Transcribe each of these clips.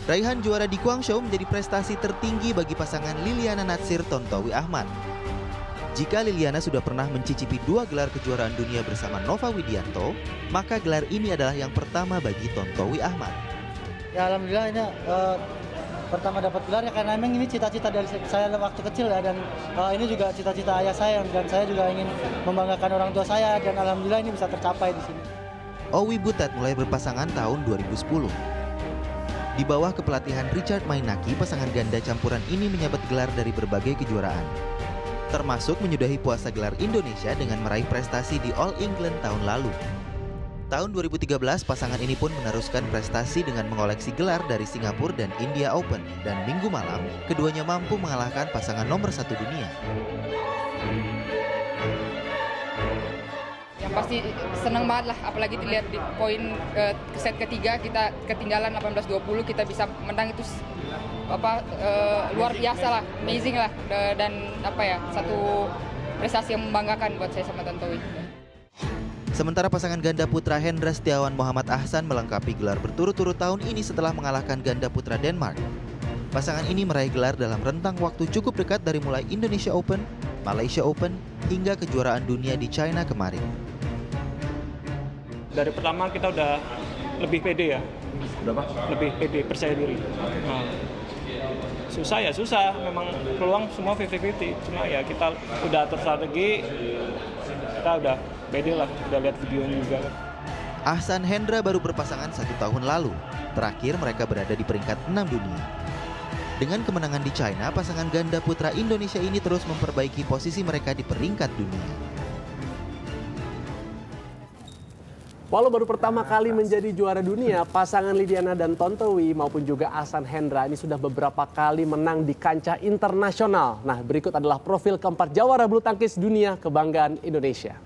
Raihan juara di Guangzhou menjadi prestasi tertinggi bagi pasangan Liliana Natsir Tontowi Ahmad. Jika Liliana sudah pernah mencicipi 2 gelar kejuaraan dunia bersama Nova Widianto, maka gelar ini adalah yang pertama bagi Tontowi Ahmad. Ya alhamdulillah ini pertama dapat gelar ya, karena memang ini cita-cita dari saya waktu kecil ya, dan ini juga cita-cita ayah saya, dan saya juga ingin membanggakan orang tua saya, dan alhamdulillah ini bisa tercapai di sini. Owi Butet mulai berpasangan tahun 2010. Di bawah kepelatihan Richard Mainaki, pasangan ganda campuran ini menyabet gelar dari berbagai kejuaraan, termasuk menyudahi puasa gelar Indonesia dengan meraih prestasi di All England tahun lalu. Tahun 2013, pasangan ini pun meneruskan prestasi dengan mengoleksi gelar dari Singapura dan India Open, dan minggu malam, keduanya mampu mengalahkan pasangan nomor 1 dunia. Yang pasti seneng banget lah, apalagi dilihat di poin set ketiga kita ketinggalan 18-20, kita bisa menang, itu luar biasa lah, amazing lah, dan satu prestasi yang membanggakan buat saya sama Tontowi. Sementara pasangan ganda putra Hendra Setiawan Muhammad Ahsan melengkapi gelar berturut-turut tahun ini setelah mengalahkan ganda putra Denmark. Pasangan ini meraih gelar dalam rentang waktu cukup dekat dari mulai Indonesia Open, Malaysia Open, hingga kejuaraan dunia di China kemarin. Dari pertama kita udah lebih pede ya. Berapa? Lebih pede, percaya diri. Nah, susah, memang peluang semua 50-50. Cuma ya kita udah atur strategi, kita udah pede lah, udah lihat videonya juga. Ahsan Hendra baru berpasangan 1 tahun lalu. Terakhir mereka berada di peringkat 6 dunia. Dengan kemenangan di China, pasangan ganda putra Indonesia ini terus memperbaiki posisi mereka di peringkat dunia. Walau baru pertama kali menjadi juara dunia, pasangan Liliana dan Tontowi maupun juga Ahsan Hendra ini sudah beberapa kali menang di kancah internasional. Nah, berikut adalah profil keempat jawara bulu tangkis dunia kebanggaan Indonesia.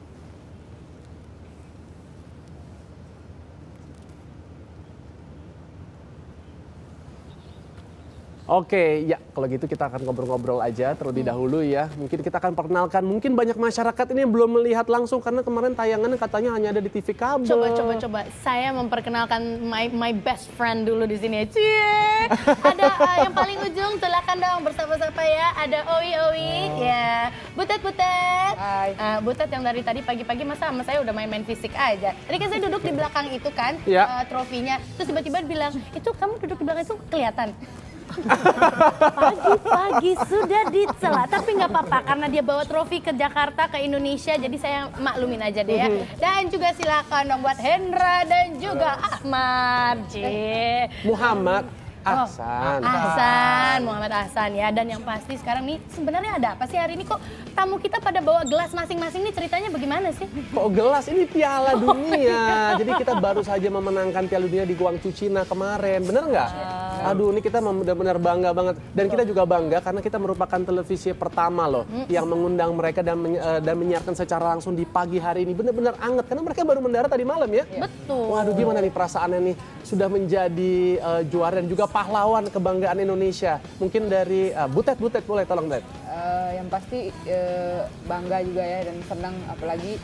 Oke, ya kalau gitu kita akan ngobrol-ngobrol aja terlebih dahulu ya. Mungkin kita akan perkenalkan, mungkin banyak masyarakat ini yang belum melihat langsung karena kemarin tayangannya katanya hanya ada di TV kabel. Coba. Saya memperkenalkan my best friend dulu di sini. Cie. Ada yang paling ujung, silakan dong bersapa-sapa ya. Ada Owi, ya. Butet. Hai. Butet yang dari tadi pagi-pagi masa sama saya udah main-main fisik aja. Tadi kan saya duduk di belakang itu kan, Ya. trofinya. Terus tiba-tiba bilang, itu kamu duduk di belakang itu kelihatan. Pagi-pagi sudah dicela, tapi nggak apa-apa karena dia bawa trofi ke Jakarta, ke Indonesia, jadi saya maklumin aja deh ya. Dan juga silakan dong buat Hendra dan juga Ahmad. Muhammad Ahsan. Muhammad Ahsan ya. Dan yang pasti sekarang nih sebenarnya ada apa sih hari ini, kok tamu kita pada bawa gelas masing-masing nih, ceritanya bagaimana sih? Kok gelas ini Piala Dunia. Jadi kita baru saja memenangkan Piala Dunia di Guangzhou, Cina kemarin. Bener nggak? Aduh, ini kita benar-benar bangga banget. Dan kita juga bangga karena kita merupakan televisi pertama loh yang mengundang mereka dan menyiarkan secara langsung di pagi hari ini. Benar-benar anget karena mereka baru mendarat tadi malam ya. Betul. Waduh, gimana nih perasaannya nih sudah menjadi juara dan juga pahlawan kebanggaan Indonesia. Mungkin dari Butet boleh tolong Butet. Yang pasti bangga juga ya, dan senang, apalagi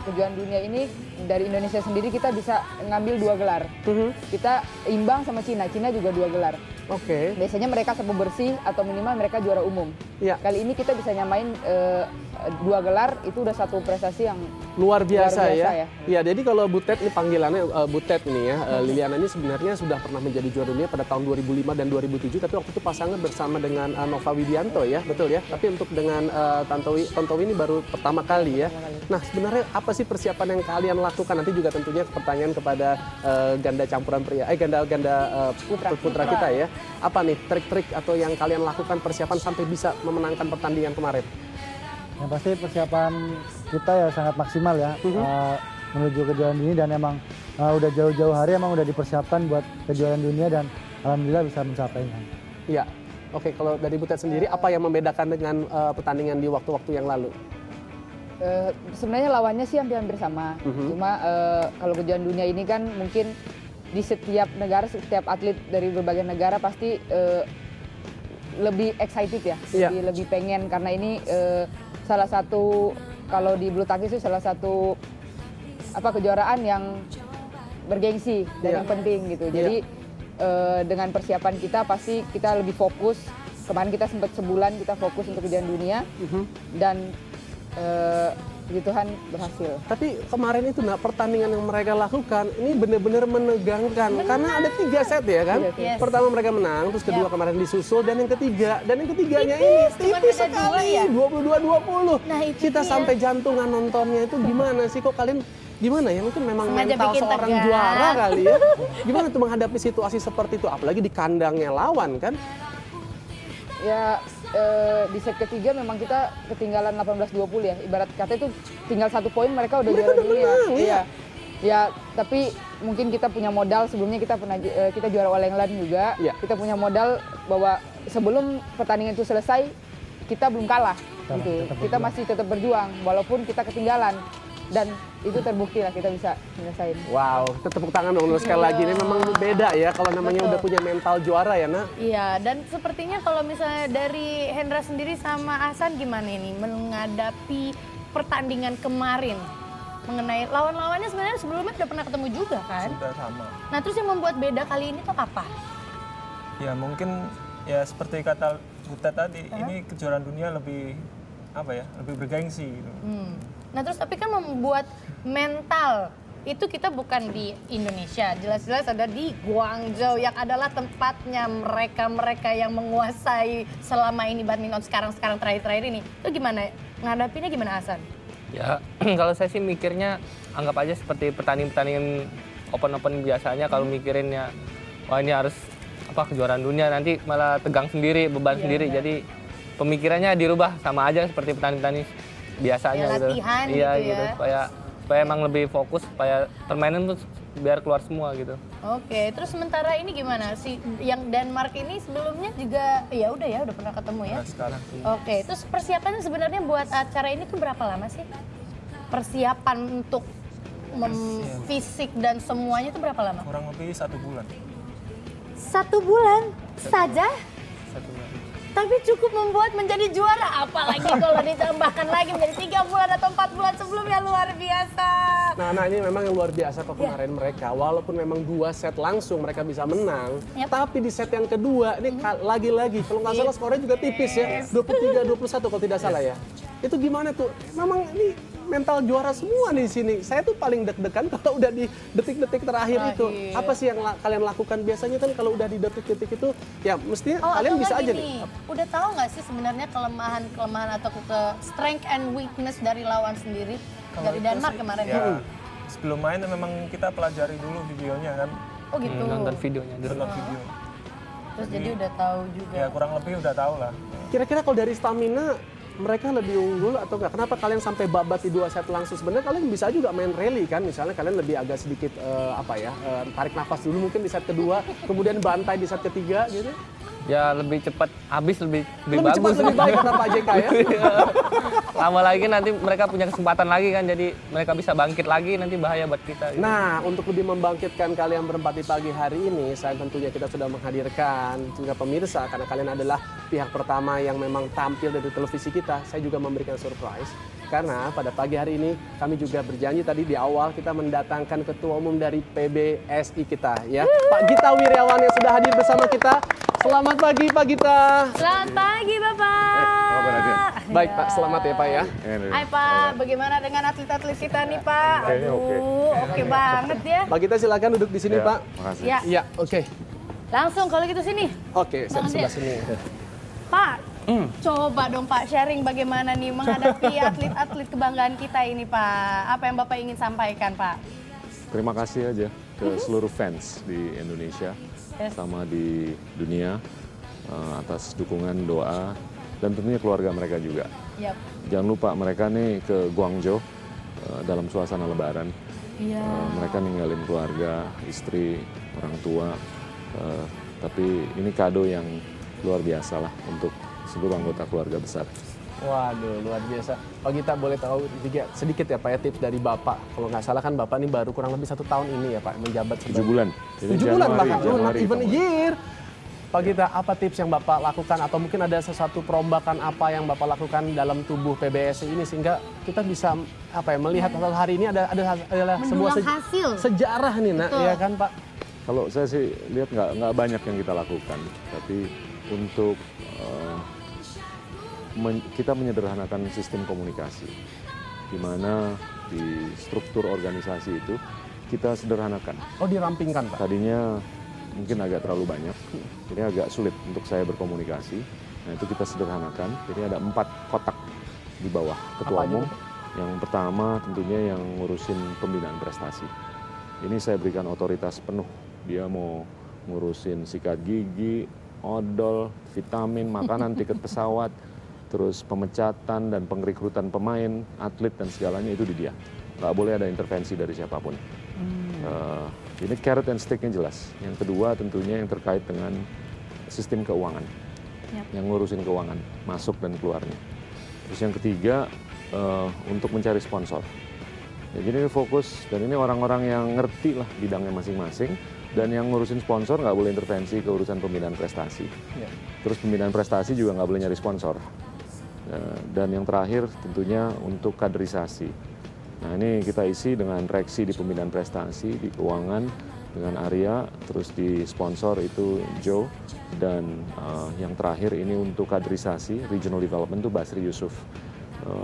kejuaraan dunia ini dari Indonesia sendiri kita bisa ngambil 2 gelar. Kita imbang sama Cina juga 2 gelar. Oke. Biasanya mereka sapu bersih atau minimal mereka juara umum. Iya. Kali ini kita bisa nyamain 2 gelar, itu udah satu prestasi yang Luar biasa ya. ya. Iya, jadi kalau Butet ini panggilannya Butet ini ya. Liliana ini sebenarnya sudah pernah menjadi juara dunia pada tahun 2005 dan 2007, tapi waktu itu pasangan bersama dengan Nova Widianto ya, betul ya. Tapi untuk dengan Tontowi ini baru pertama kali ya. Nah, sebenarnya apa sih persiapan yang kalian lakukan? Nanti juga tentunya pertanyaan kepada ganda campuran pria, ganda putra kita ya. Apa nih trik-trik atau yang kalian lakukan persiapan sampai bisa memenangkan pertandingan kemarin? Yang pasti persiapan kita ya sangat maksimal ya, menuju kejuaraan dunia, dan emang udah jauh-jauh hari emang udah dipersiapkan buat kejuaraan dunia, dan alhamdulillah bisa mencapainya. Iya. Oke, kalau dari Butet sendiri apa yang membedakan dengan pertandingan di waktu-waktu yang lalu? Sebenarnya lawannya sih hampir sama. Cuma kalau kejuaraan dunia ini kan mungkin di setiap negara, setiap atlet dari berbagai negara pasti lebih excited ya, lebih pengen, karena ini salah satu, kalau di bulu tangkis itu salah satu kejuaraan yang bergengsi dan yang penting gitu. Jadi dengan persiapan kita pasti kita lebih fokus. Kemarin kita sempat sebulan kita fokus untuk kejuaraan dunia dan puji Tuhan berhasil. Tapi kemarin itu pertandingan yang mereka lakukan ini benar-benar menegangkan karena ada 3 set ya kan. Yes. Pertama mereka menang, terus kedua kemarin disusul dan yang ketiganya ini cuma tipis beda dua sekali ya? 22-20. Nah, itu Kita dia. sampai jantungan nontonnya itu gimana sih kok kalian gimana ya mungkin memang Sengaja mental bikin seorang tegang. juara kali ya. Gimana tuh menghadapi situasi seperti itu apalagi di kandangnya lawan kan? Ya di set ketiga memang kita ketinggalan 18-20 ya. Ibarat kata itu tinggal 1 poin mereka udah juara dunia. menang, iya. Ya, tapi mungkin kita punya modal sebelumnya kita pernah kita juara All England juga. Iya. Kita punya modal bahwa sebelum pertandingan itu selesai kita belum kalah gitu. Kita masih tetap berjuang walaupun kita ketinggalan. Dan itu terbukti lah kita bisa menyelesaikan. Wow, tepuk tangan dong sekali lagi. Ini memang beda ya kalau namanya udah punya mental juara ya, Nak. Iya, dan sepertinya kalau misalnya dari Hendra sendiri sama Ahsan gimana ini menghadapi pertandingan kemarin? Mengenai lawan-lawannya sebenarnya sebelumnya udah pernah ketemu juga kan? Sudah sama. Nah terus yang membuat beda kali ini tuh apa? Ya mungkin ya seperti kata Butet tadi, ini kejuaraan dunia lebih apa ya, lebih bergengsi gitu. Nah terus tapi kan membuat mental itu kita bukan di Indonesia, jelas-jelas ada di Guangzhou yang adalah tempatnya mereka yang menguasai selama ini badminton sekarang terakhir ini. Itu gimana? Ngadapinnya gimana Ahsan? Ya kalau saya sih mikirnya anggap aja seperti pertandingan open biasanya. Kalau mikirinnya wah ini harus kejuaraan dunia, nanti malah tegang sendiri, beban sendiri. Jadi pemikirannya dirubah sama aja seperti pertandingan biasanya Ya, gitu. latihan Iya gitu ya. supaya emang lebih fokus, supaya permainan tuh biar keluar semua gitu. Oke, terus sementara ini gimana sih? Yang Denmark ini sebelumnya juga udah pernah ketemu ya? Nah, sekarang Oke, terus persiapannya sebenarnya buat acara ini tuh berapa lama sih? Persiapan untuk fisik dan semuanya itu berapa lama? kurang lebih 1 bulan. 1 bulan saja? 1 bulan. Tapi cukup membuat menjadi juara, apalagi kalau ditambahkan lagi menjadi 3 bulan atau 4 bulan sebelumnya, luar biasa. Nah ini memang yang luar biasa kok kemarin mereka. Walaupun memang 2 set langsung mereka bisa menang, tapi di set yang kedua ini lagi-lagi kalau nggak salah skornya juga tipis ya, 23-21 kalau tidak salah ya. Itu gimana tuh? Memang ini mental juara semua di sini. Saya tuh paling deg-degan kalau udah di detik-detik terakhir itu. Apa sih yang kalian lakukan biasanya kan kalau udah di detik-detik itu ya mestinya kalian bisa aja nih. Udah tahu nggak sih sebenarnya kelemahan atau strength and weakness dari lawan sendiri dari itu Denmark sih, kemarin? Ya, sebelum main memang kita pelajari dulu videonya kan. Oh gitu. Nonton videonya dulu. Nonton video. Terus jadi udah tahu juga. Ya kurang lebih udah tahu lah. Kira-kira kalau dari stamina mereka lebih unggul atau enggak? Kenapa kalian sampai babat di 2 set langsung? Sebenarnya kalian bisa juga main rally kan, misalnya kalian lebih agak sedikit tarik nafas dulu mungkin di set kedua, kemudian bantai di set ketiga gitu. Ya lebih cepat habis, lebih Lebih cepat bagus. lebih baik kata Pak JK ya. Lama lagi nanti mereka punya kesempatan lagi kan, jadi mereka bisa bangkit lagi, nanti bahaya buat kita. Gitu. Nah, untuk lebih membangkitkan kalian berempat di pagi hari ini, saya tentunya kita sudah menghadirkan juga pemirsa, karena kalian adalah pihak pertama yang memang tampil dari televisi kita. Saya juga memberikan surprise, karena pada pagi hari ini kami juga berjanji tadi di awal kita mendatangkan ketua umum dari PBSI kita ya, Pak Gita Wirjawan yang sudah hadir bersama kita. Selamat pagi Pak Gita. Selamat pagi Bapak. Baik Pak, selamat ya Pak ya. Hai Pak, bagaimana dengan atlet-atlet kita nih Pak? Oke banget ya. Pak Gita silakan duduk di sini Pak. Makasih. Ya, Iya, oke. langsung kalau gitu sini. Oke, saya di sebelah sini. Pak, coba dong Pak sharing bagaimana nih menghadapi atlet-atlet kebanggaan kita ini Pak. Apa yang Bapak ingin sampaikan Pak? Terima kasih aja ke seluruh fans di Indonesia sama di dunia atas dukungan, doa, dan tentunya keluarga mereka juga. Yap. Jangan lupa mereka nih ke Guangzhou dalam suasana lebaran. Iya. Mereka ninggalin keluarga, istri, orang tua. Tapi ini kado yang luar biasa lah untuk seluruh anggota keluarga besar. Waduh, luar biasa. Pak Gita boleh tahu juga sedikit ya Pak ya tips dari Bapak. Kalau nggak salah kan Bapak ini baru kurang lebih 1 tahun ini ya Pak menjabat 7 bulan. Jadi 7 bulan bahkan, Januari not even a kemarin. year. Pak Gita, apa tips yang Bapak lakukan atau mungkin ada sesuatu perombakan apa yang Bapak lakukan dalam tubuh PBSI ini sehingga kita bisa melihat hari ini adalah sebuah Mendulang hasil. sejarah nih Nak, Betul. ya kan Pak? Kalau saya sih lihat nggak banyak yang kita lakukan, tapi untuk kita menyederhanakan sistem komunikasi, di mana di struktur organisasi itu kita sederhanakan. Oh, dirampingkan, Pak? Tadinya mungkin agak terlalu banyak, jadi agak sulit untuk saya berkomunikasi. Nah, itu kita sederhanakan, jadi ada 4 kotak di bawah ketua umum. Yang pertama tentunya yang ngurusin pembinaan prestasi. Ini saya berikan otoritas penuh. Dia mau ngurusin sikat gigi, odol, vitamin, makanan, tiket pesawat, terus pemecatan dan pengrekrutan pemain, atlet dan segalanya itu di dia. Nggak boleh ada intervensi dari siapapun. Ini carrot and stick-nya jelas. Yang kedua tentunya yang terkait dengan sistem keuangan. Yang ngurusin keuangan, masuk dan keluarnya. Terus yang ketiga, untuk mencari sponsor. Ya, jadi ini fokus, dan ini orang-orang yang ngerti lah bidangnya masing-masing. Dan yang ngurusin sponsor nggak boleh intervensi ke urusan pembinaan prestasi. Terus pembinaan prestasi juga nggak boleh nyari sponsor. Dan yang terakhir tentunya untuk kaderisasi. Nah, ini kita isi dengan reksi di pembinaan prestasi, di keuangan dengan Arya, terus di sponsor itu Joe, dan yang terakhir ini untuk kaderisasi, regional development itu Basri Yusuf.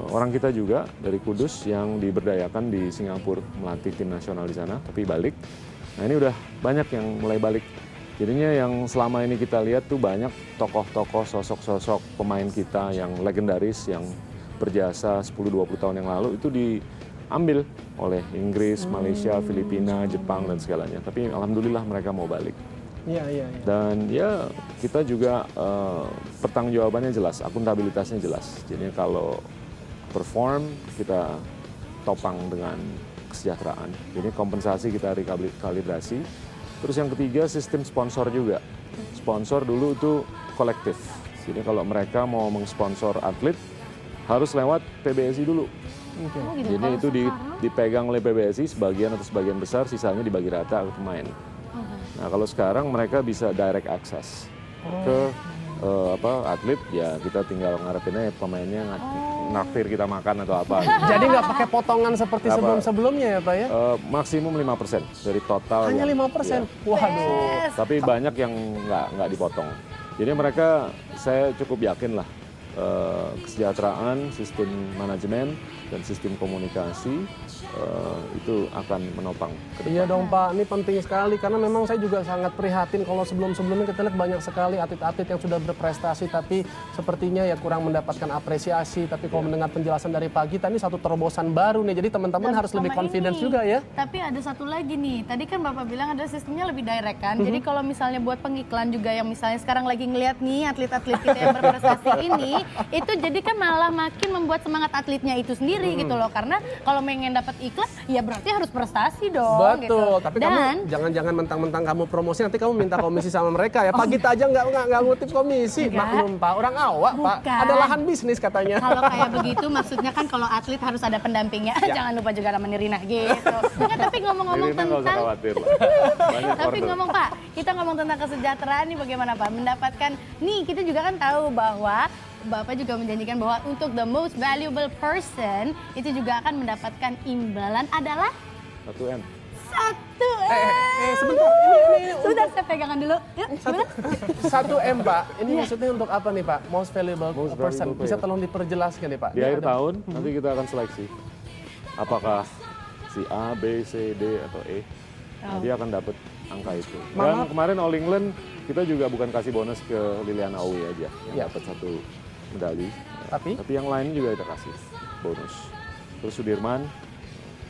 Orang kita juga dari Kudus yang diberdayakan di Singapura melatih tim nasional di sana, tapi balik. Nah, ini udah banyak yang mulai balik. Jadinya yang selama ini kita lihat tuh banyak tokoh-tokoh, sosok-sosok pemain kita yang legendaris, yang berjasa 10-20 tahun yang lalu itu diambil oleh Inggris, Malaysia, Filipina, Jepang, dan segalanya. Tapi alhamdulillah mereka mau balik. Iya. Dan ya kita juga pertanggungjawabannya jelas, akuntabilitasnya jelas. Jadi kalau perform kita topang dengan kesejahteraan. Jadi kompensasi kita rekalibrasi. Terus yang ketiga sistem sponsor juga. Sponsor dulu itu kolektif. Jadi kalau mereka mau mengsponsor atlet harus lewat PBSI dulu. Jadi itu dipegang oleh PBSI sebagian atau sebagian besar, sisanya dibagi rata ke pemain. Nah, kalau sekarang mereka bisa direct access ke atlet, ya kita tinggal ngarepinnya pemainnya naktir kita makan atau apa. Jadi nggak pakai potongan seperti sebelum-sebelumnya ya, Pak ya? Maksimum 5% dari total. Hanya 5%? Ya. Waduh. Tapi banyak yang nggak dipotong. Jadi mereka, saya cukup yakin lah, kesejahteraan, sistem manajemen, dan sistem komunikasi itu akan menopang ke depan. Iya dong Pak, ini penting sekali karena memang saya juga sangat prihatin kalau sebelum-sebelumnya kita lihat banyak sekali atlet-atlet yang sudah berprestasi tapi sepertinya ya kurang mendapatkan apresiasi. Tapi kalau mendengar penjelasan dari Pak Gita, ini satu terobosan baru nih, jadi teman-teman harus lebih confidence juga ya. Tapi ada satu lagi nih, tadi kan Bapak bilang ada sistemnya lebih direct kan, jadi kalau misalnya buat pengiklan juga yang misalnya sekarang lagi ngeliat nih atlet-atlet kita yang berprestasi ini, itu jadi kan malah makin membuat semangat atletnya itu sendiri gitu loh, karena kalau pengen dapat iklan ya berarti harus prestasi dong. Betul, gitu. tapi kamu jangan-jangan mentang-mentang kamu promosi nanti kamu minta komisi sama mereka ya. Pak Gita aja nggak ngutip komisi. Maklum Pak, orang awak Pak, ada lahan bisnis katanya. Kalau kayak begitu maksudnya kan kalau atlet harus ada pendampingnya. Jangan lupa juga nama Nirina gitu. Nggak, tapi ngomong-ngomong tentang tapi ngomong Pak, kita ngomong tentang kesejahteraan nih bagaimana Pak? Mendapatkan nih kita juga kan tahu bahwa Bapak juga menjanjikan bahwa untuk the most valuable person itu juga akan mendapatkan imbalan adalah 1M. 1M. Sebentar, ini sudah saya pegangan dulu. Yuk, gimana? 1M Pak, ini maksudnya untuk apa nih Pak? Most valuable person. Bisa tolong diperjelaskan nih Pak? Di akhir tahun nanti kita akan seleksi. Apakah si A, B, C, D, atau E. Nah, dia akan dapat angka itu. Dan kemarin All England kita juga bukan kasih bonus ke Liliana Owi aja yang dapat 1 medali. Tapi yang lain juga kita kasih bonus. Terus Sudirman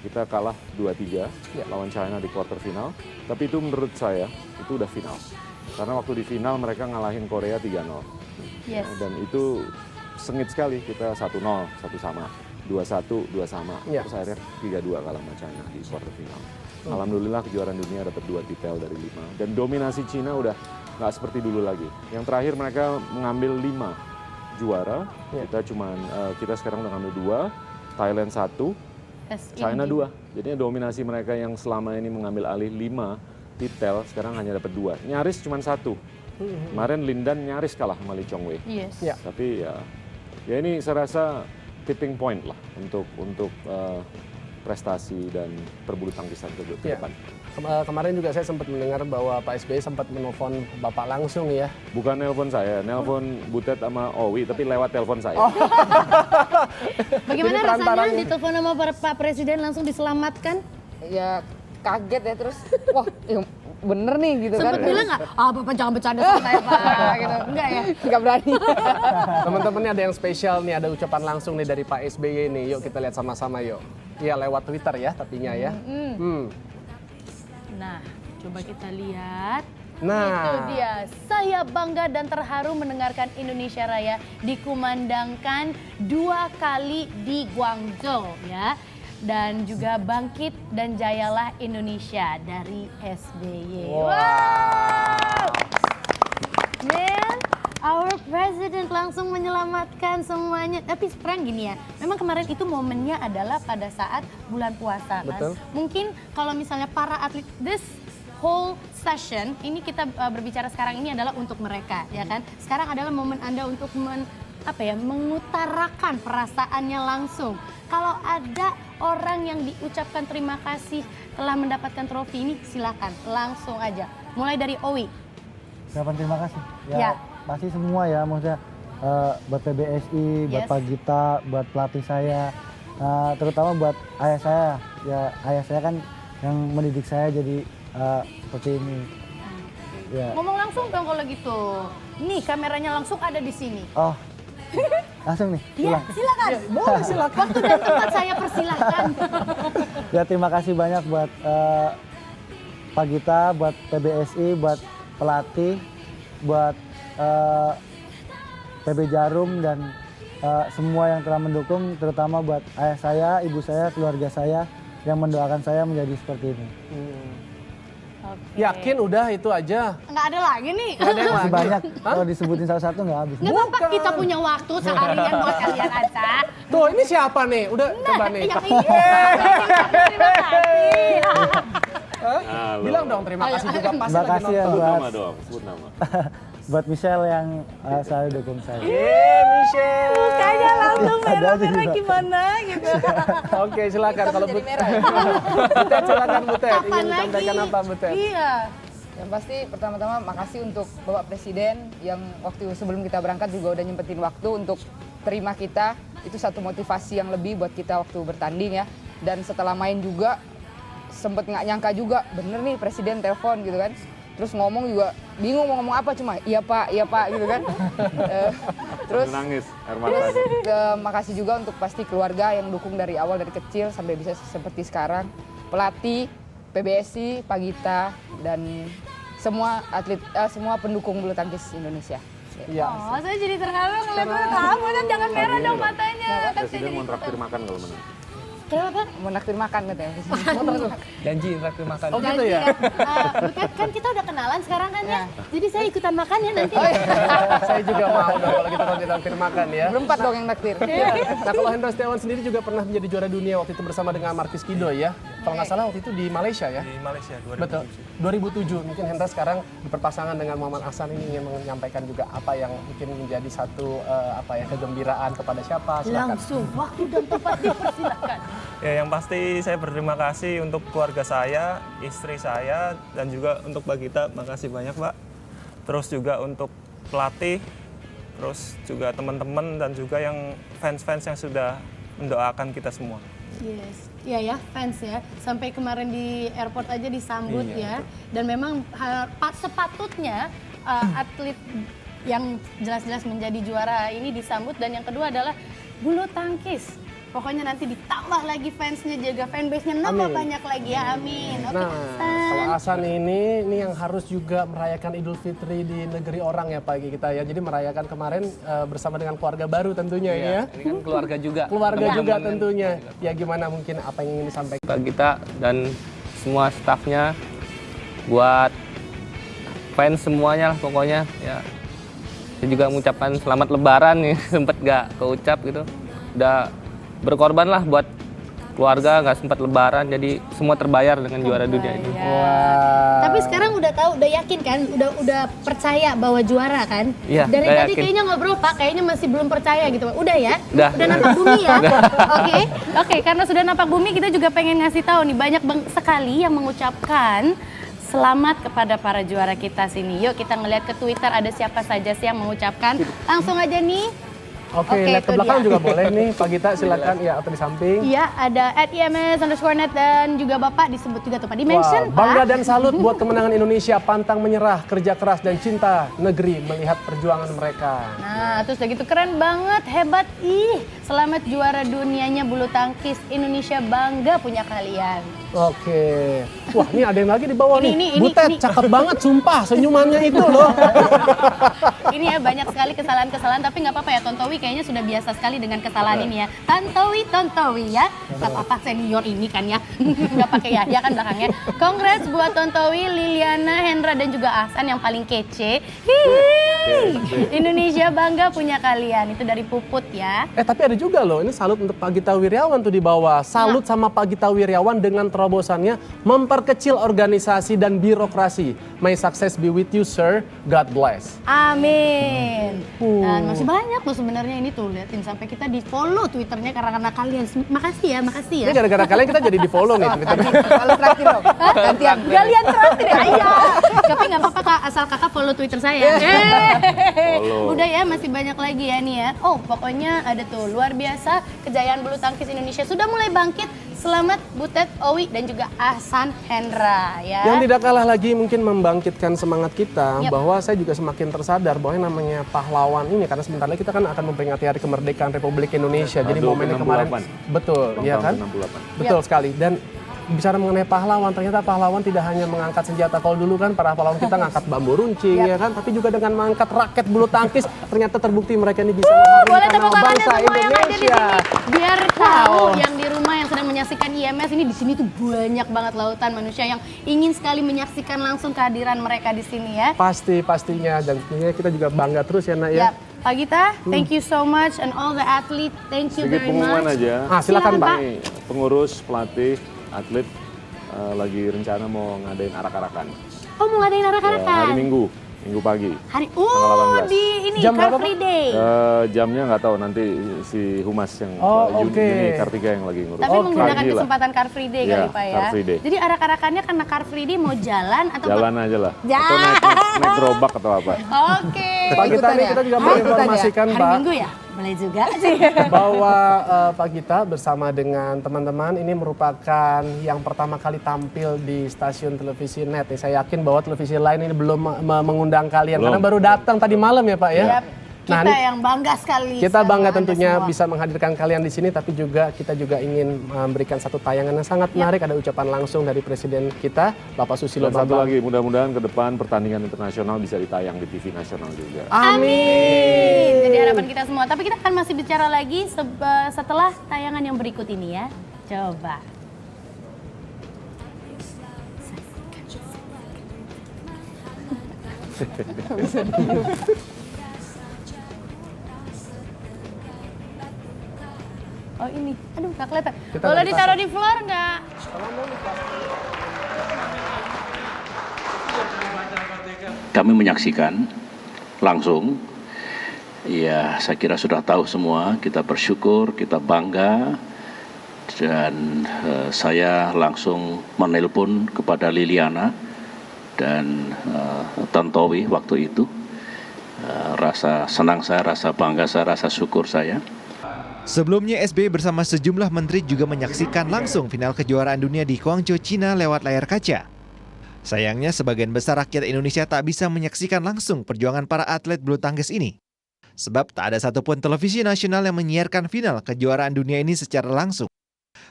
kita kalah 2-3 lawan China di quarter final. Tapi itu menurut saya itu udah final. Karena waktu di final mereka ngalahin Korea 3-0. Yes. Dan itu sengit sekali, kita 1-0, 1 sama. 2-1, 2 sama. Terus akhirnya 3-2 kalah sama China di quarter final. Alhamdulillah kejuaraan dunia dapat 2 titel dari 5. Dan dominasi Cina udah nggak seperti dulu lagi. Yang terakhir mereka mengambil 5 juara, kita sekarang udah ngambil 2, Thailand 1, China 2. Jadinya dominasi mereka yang selama ini mengambil alih 5 titel, sekarang hanya dapat 2. Nyaris cuma 1. Kemarin Lindan nyaris kalah sama Lee Chong Wei. Yes. Tapi ya ini saya rasa tipping point lah untuk prestasi dan perbulu tangkisan ke Iya. depan. Kemarin juga saya sempat mendengar bahwa Pak SBY sempat menelpon Bapak langsung ya. Bukan nelpon saya, nelpon Butet sama Owi, tapi lewat telepon saya. Bagaimana Jadi rasanya perantaranya. ditelepon sama Pak Presiden langsung diselamatkan? Ya kaget ya, terus wah bener nih gitu Sempet kan. bilang nggak, Bapak jangan bercanda sama saya Pak, gitu. Enggak ya? Nggak berani. Teman-teman ini ada yang spesial nih, ada ucapan langsung nih dari Pak SBY nih. Yuk kita lihat sama-sama yuk. Iya lewat Twitter ya tapinya ya. Nah, coba kita lihat. Nah. Itu dia. Saya bangga dan terharu mendengarkan Indonesia Raya dikumandangkan 2 kali di Guangzhou ya. Dan juga bangkit dan jayalah Indonesia dari SBY. Wow. Man, our president langsung menyelamatkan semuanya. Tapi sekarang gini ya, memang kemarin itu momennya adalah pada saat bulan puasa kan. Betul. Mungkin kalau misalnya para atlet, this whole session, ini kita berbicara sekarang ini adalah untuk mereka ya kan. Sekarang adalah momen Anda untuk mengutarakan perasaannya langsung. Kalau ada orang yang diucapkan terima kasih telah mendapatkan trofi ini, silakan langsung aja. Mulai dari Owi. Ucapan terima kasih. Ya. Pasti semua ya, maksudnya buat PBSI, buat Yes. Pak Gita, buat pelatih saya, terutama buat ayah saya. Ya ayah saya kan yang mendidik saya jadi seperti ini. Ya. Ngomong langsung dong kalau gitu. Nih kameranya langsung ada di sini. Oh, langsung nih. Iya, Pulang. silakan. Boleh silakan. Waktu dan tempat saya persilahkan. Ya terima kasih banyak buat Pak Gita, buat PBSI, buat pelatih, buat PB Jarum dan semua yang telah mendukung, terutama buat ayah saya, ibu saya, keluarga saya yang mendoakan saya menjadi seperti ini. Oke. Yakin udah itu aja. Nggak ada lagi nih. Masih banyak, kalau disebutin satu-satu nggak habis. Nggak apa-apa, kita punya waktu seharian buat kalian aja. Tuh ini siapa nih? Udah coba nih. Yang ini. Terima kasih. Halo. Bilang dong terima kasih juga pas Terima lagi kasih ya nonton. Sebut buat nama dong, sebut nama. buat Michelle yang selalu dukung saya. Michelle. Kayaknya langsung Ada aja merah-merah juga. gimana gitu. Oke silakan kalau jadi merah. Butet silakan Butet. Kapan Ingin lagi? sampaikan apa Butet? Iya. Yang pasti pertama-tama makasih untuk Bapak Presiden yang waktu sebelum kita berangkat juga udah nyempetin waktu untuk terima kita. Itu satu motivasi yang lebih buat kita waktu bertanding ya. Dan setelah main juga sempet nggak nyangka juga bener nih Presiden telepon gitu kan. Terus ngomong juga bingung mau ngomong apa, cuma iya pak gitu kan. Terus Nangis, air Terus mata. makasih juga untuk pasti keluarga yang dukung dari awal, dari kecil sampai bisa seperti sekarang. Pelatih, PBSI, Pak Gita, dan semua atlet, semua pendukung bulu tangkis Indonesia. Iya. Oh, saya jadi terharu ngeliat kamu dan jangan merah dong matanya. Kan saya Presiden jadi mau traktir makan kalau menang. Kenapa? Mau naktir makan katanya. Janji traktir makan. Oh gitu ya? Butet, kan kita udah kenalan sekarang kan ya. Jadi saya ikutan makan ya nanti. Saya juga mau dong kalau kita traktir makan ya. Berempat dong yang naktir. Nah kalau Hendra Setiawan sendiri juga pernah menjadi juara dunia waktu itu bersama dengan Markis Kido ya. Kalau nggak salah waktu itu di Malaysia ya. Di Malaysia 2007. Betul. 2007 mungkin Hendra sekarang diperpasangan dengan Muhammad Ahsan ini ingin menyampaikan juga apa yang mungkin menjadi satu kegembiraan kepada siapa. Silakan. Langsung waktu dan tempat dipersilakan. Ya, yang pasti saya berterima kasih untuk keluarga saya, istri saya, dan juga untuk Mbak Gita, makasih banyak Mbak. Terus juga untuk pelatih, terus juga teman-teman dan juga yang fans-fans yang sudah mendoakan kita semua. Yes, iya ya fans ya. Sampai kemarin di airport aja disambut Iya, ya. Dan memang sepatutnya atlet yang jelas-jelas menjadi juara ini disambut. Dan yang kedua adalah bulu tangkis. Pokoknya nanti ditambah lagi fansnya, jaga fanbase-nya nambah Amin. banyak lagi ya, amin. Oke, Nah, kalau Ahsan ini yang harus juga merayakan Idul Fitri di negeri orang ya pagi kita ya. Jadi merayakan kemarin bersama dengan keluarga baru tentunya ini ya. Ini kan keluarga juga. Keluarga juga Teman-teman tentunya. Ya gimana mungkin apa yang ingin disampaikan? Pak Gita dan semua stafnya, buat fans semuanya lah pokoknya ya. Saya juga mengucapkan selamat lebaran nih, sempet gak keucap gitu. Udah berkorban lah buat keluarga, nggak sempat lebaran, jadi semua terbayar dengan juara dunia ini. Tapi sekarang udah tahu, udah yakin kan, udah percaya bahwa juara kan? Iya, Dari udah tadi yakin. kayaknya ngobrol Pak, kayaknya masih belum percaya gitu. Udah ya? Udah. nampak bumi ya? Oke, karena sudah nampak bumi kita juga pengen ngasih tahu nih, banyak sekali yang mengucapkan selamat kepada para juara kita sini. Yuk kita ngeliat ke Twitter ada siapa saja sih yang mengucapkan. Langsung aja nih. Oke, lihat ke itu belakang dia. juga boleh nih, Pak Gita silakan ya atau di samping. Iya, ada @ims_net dan juga Bapak disebut juga tuh Pak. Dimension, Pak. Bangga dan salut buat kemenangan Indonesia, pantang menyerah, kerja keras dan cinta negeri melihat perjuangan mereka. Nah, terus udah gitu keren banget, hebat. Selamat juara dunianya bulu tangkis. Indonesia bangga punya kalian. Oke. Wah, ini ada yang lagi di bawah Ini, nih. ini, Butet, ini. cakep banget sumpah senyumannya itu loh. Ini ya banyak sekali kesalahan-kesalahan, tapi nggak apa-apa ya, Tontowi kayaknya sudah biasa sekali dengan kesalahan ini ya. Tontowi ya. Nggak apa-apa, senior ini kan ya. Nggak pakai ya kan belakangnya. Congrats buat Tontowi, Liliana, Hendra dan juga Ahsan yang paling kece. Hihi. Indonesia bangga punya kalian. Itu dari Puput ya. Tapi ada juga loh, ini salut untuk Pak Gita Wirjawan tuh di bawah. Salut sama Pak Gita Wirjawan dengan terobosannya memperkecil organisasi dan birokrasi. May success be with you, sir. God bless. Amin. Dan masih banyak loh sebenarnya ini tuh, liatin sampai kita di follow Twitternya karena kalian. Makasih ya. Ini gara-gara kalian kita jadi di follow nih Twitternya. Kalau terakhir dong, gantian. Galian terakhir ya. Iya. Tapi nggak apa-apa Kak, asal kakak follow Twitter saya. Udah ya, masih banyak lagi ya nih ya. Oh, pokoknya ada tuh luar biasa kejayaan bulu tangkis Indonesia sudah mulai bangkit. Selamat Butet, Owi dan juga Ahsan Hendra ya. Yang tidak kalah lagi mungkin membangkitkan semangat kita Yap. bahwa saya juga semakin tersadar bahwa yang namanya pahlawan ini karena sebentar lagi kita kan akan memperingati Hari Kemerdekaan Republik Indonesia. Jadi momennya kemarin betul, ya kan? 68. Betul sekali. Dan bicara mengenai pahlawan, ternyata pahlawan tidak hanya mengangkat senjata. Kalau dulu kan para pahlawan kita ngangkat bambu runcing ya kan, tapi juga dengan mengangkat raket bulu tangkis. Ternyata terbukti mereka ini bisa Boleh mengharumkan tepuk nama tangannya bangsa semua yang hadir di Indonesia. sini. Biar tahu yang di rumah yang sedang menyaksikan IMS ini, di sini tuh banyak banget lautan manusia yang ingin sekali menyaksikan langsung kehadiran mereka di sini ya. Pastinya dan tentunya kita juga bangga terus ya Nak ya. Yap. Pak Gita, thank you so much and all the athlete, thank you Sedikit very pengumuman much. aja. Silakan Pak. Ini pengurus, pelatih, atlet lagi rencana mau ngadain arak-arakan. Oh, mau ngadain Ya, arak-arakan? hari Minggu pagi. Oh, 18. di ini Jam Car berapa, Free Pak? Day. Jamnya nggak tahu, nanti si Humas yang oke. Yuni Kartika yang lagi ngurus. Tapi menggunakan Pagi lah. kesempatan Car Free Day Iya, kali Pak ya. Car Free Day. Jadi arak-arakannya karena Car Free Day mau jalan atau Jalan aja lah. Ya. Atau naik gerobak atau apa. Oke. Pak Gita ini kita juga menginformasikan Hari Pak Minggu ya? Boleh juga sih. bahwa Pak Gita bersama dengan teman-teman ini merupakan yang pertama kali tampil di stasiun televisi NET. Saya yakin bahwa televisi lain ini belum mengundang kalian karena baru datang tadi malam ya Pak ya. Yap. Nah, Kita ini yang bangga sekali. kita sama bangga Anda tentunya semua. bisa menghadirkan kalian di sini, tapi juga kita juga ingin memberikan satu tayangan yang sangat menarik. Ada ucapan langsung dari Presiden kita, Bapak Susilo Dan satu Bambang. lagi, mudah-mudahan ke depan pertandingan internasional bisa ditayang di TV nasional juga. Amin. Jadi harapan kita semua. Tapi kita akan masih bicara lagi setelah tayangan yang berikut ini ya. Coba. Oh ini, aduh nggak kelihatan. Kita Boleh dari ditaruh di floor nggak? Kami menyaksikan langsung, ya saya kira sudah tahu semua, kita bersyukur, kita bangga, dan saya langsung menelpon kepada Liliana dan Tantowi waktu itu. Rasa senang saya, rasa bangga saya, rasa syukur saya. Sebelumnya SBY bersama sejumlah menteri juga menyaksikan langsung final kejuaraan dunia di Guangzhou, Cina lewat layar kaca. Sayangnya sebagian besar rakyat Indonesia tak bisa menyaksikan langsung perjuangan para atlet bulu tangkis ini. Sebab tak ada satupun televisi nasional yang menyiarkan final kejuaraan dunia ini secara langsung.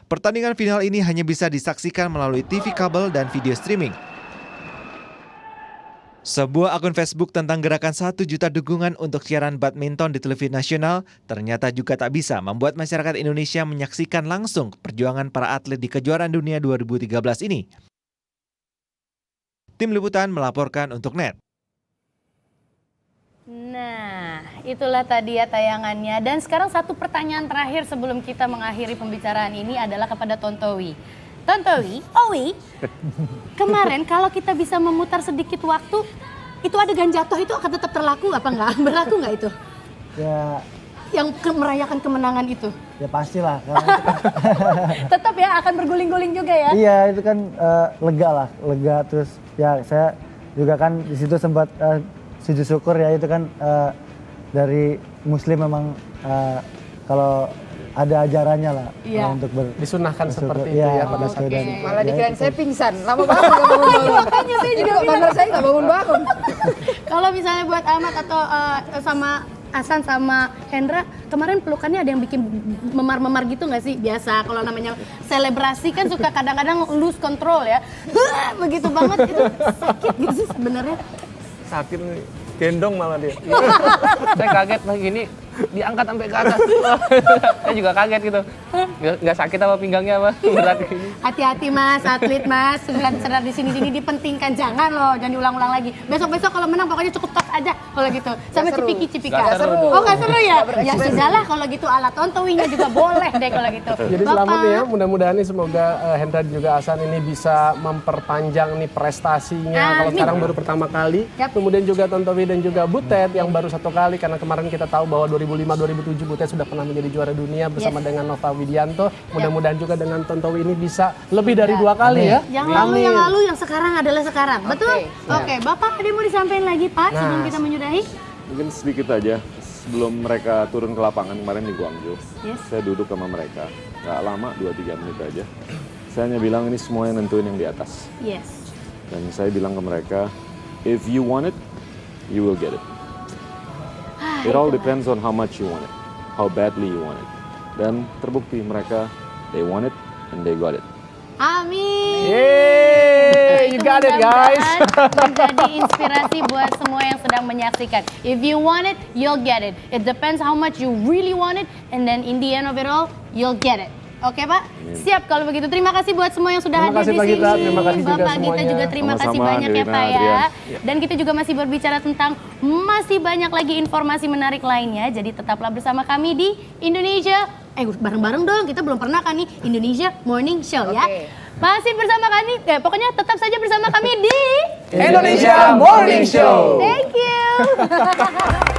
Pertandingan final ini hanya bisa disaksikan melalui TV kabel dan video streaming. Sebuah akun Facebook tentang gerakan 1 juta dukungan untuk siaran badminton di televisi nasional ternyata juga tak bisa membuat masyarakat Indonesia menyaksikan langsung perjuangan para atlet di kejuaraan dunia 2013 ini. Tim Liputan melaporkan untuk NET. Nah, itulah tadi ya tayangannya. Dan sekarang satu pertanyaan terakhir sebelum kita mengakhiri pembicaraan ini adalah kepada Tontowi. Tontowi, Owi, kemarin kalau kita bisa memutar sedikit waktu, itu adegan jatuh itu akan tetap berlaku apa enggak? Berlaku nggak itu? Ya, Yang merayakan kemenangan itu? ya pastilah. Karena itu kan, Tetap ya akan berguling-guling juga ya? iya itu kan lega lah, lega terus ya saya juga kan di situ sempat sujud syukur ya itu kan dari Muslim memang kalau ada ajarannya lah Iya. untuk Disunahkan bersyukur. seperti itu Iya, ya pada saat sesuai itu. dan- Malah ya, dikirain itu. saya pingsan, lama banget nggak bangun-bangun. Makanya saya juga Itu bilang. partner saya nggak bangun-bangun. Kalau misalnya buat Ahmad atau sama Hasan sama Hendra, kemarin pelukannya ada yang bikin memar-memar gitu nggak sih? Biasa kalau namanya selebrasi kan suka kadang-kadang lose control ya. Begitu banget itu sakit gitu sih sebenarnya. Sakit nih. Gendong malah dia. Saya kaget lagi gini, diangkat sampai ke atas. Saya juga kaget gitu. Nggak sakit apa pinggangnya apa? Berat gini. Hati-hati mas, atlet mas, sedar di sini-sini dipentingkan, jangan loh, jangan diulang-ulang lagi. Besok-besok kalau menang pokoknya cukup tos aja kalau gitu. Sama seru. cipiki-cipika. Nggak seru. Oh nggak seru ya? Ya sudahlah kalau gitu, alat tontowinya juga boleh deh kalau gitu. Jadi selamat nih ya, mudah-mudahan nih semoga Hendra dan juga Hasan ini bisa memperpanjang nih prestasinya. Kalau Amin. sekarang baru pertama kali, Yap. kemudian juga Tontowi dan juga Butet yang baru satu kali karena kemarin kita tahu bahwa 2005-2007 Butet sudah pernah menjadi juara dunia bersama Yes. dengan Nova Widianto. Mudah-mudahan juga dengan Tontowi ini bisa lebih dari 2 kali ya. Yang lalu, yang sekarang adalah sekarang. Betul? Oke. Oke, Bapak ada yang mau disampaikan lagi Pak sebelum kita menyudahi? Mungkin sedikit aja, sebelum mereka turun ke lapangan kemarin di Guangzhou, Yes. saya duduk sama mereka, nggak lama, 2-3 menit aja. Saya hanya bilang ini semua yang nentuin yang di atas. Yes. Dan saya bilang ke mereka, if you want it, you will get it. It all depends on how much you want it, how badly you want it. Dan terbukti mereka, they want it and they got it. Amin. Yeay, you Itu got it guys. mudah-mudahan menjadi inspirasi buat semua yang sedang menyaksikan. If you want it, you'll get it. It depends how much you really want it, and then in the end of it all, you'll get it. Oke Pak, siap kalau begitu. Terima kasih buat semua yang sudah Terima hadir kasih, di Pak sini. Gita. Terima kasih juga Bapak Gita semuanya. juga terima kasih Sama-sama, banyak ya Nirina, Pak ya. Adrian. Dan kita juga masih berbicara tentang masih banyak lagi informasi menarik lainnya. Jadi tetaplah bersama kami di Indonesia. Bareng-bareng dong, kita belum pernah kan nih Indonesia Morning Show ya. Oke. Masih bersama kami, pokoknya tetap saja bersama kami di Indonesia Morning Show. Thank you.